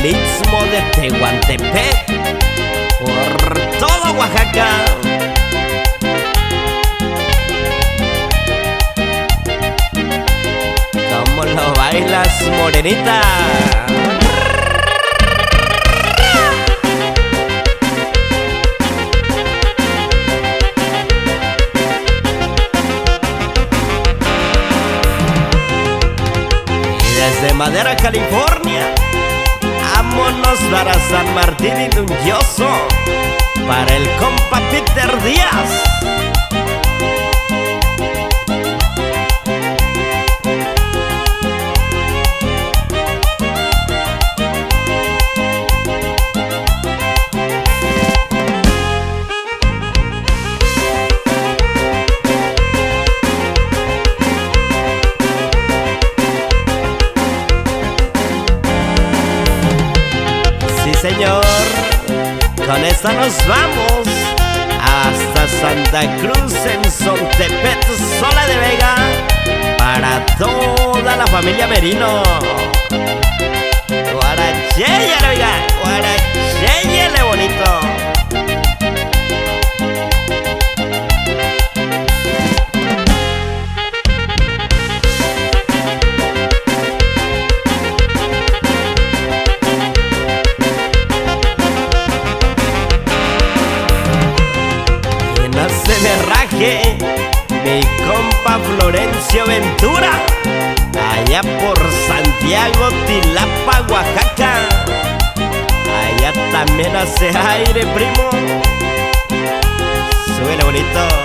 el Istmo de Tehuantepec, por todo Oaxaca. ¿Cómo lo bailas, morenita? Desde Madera, California, vámonos para San Martín y Nuñoso, para el compa Peter Díaz. Señor, con esta nos vamos hasta Santa Cruz en Xontepec, Sola de Vega, para toda la familia Merino. Guaracheyele, oiga, guaracheyele bonito. Se me raje mi compa Florencio Ventura, allá por Santiago, Tilapa, Oaxaca. Allá también hace aire, primo. Súbele bonito.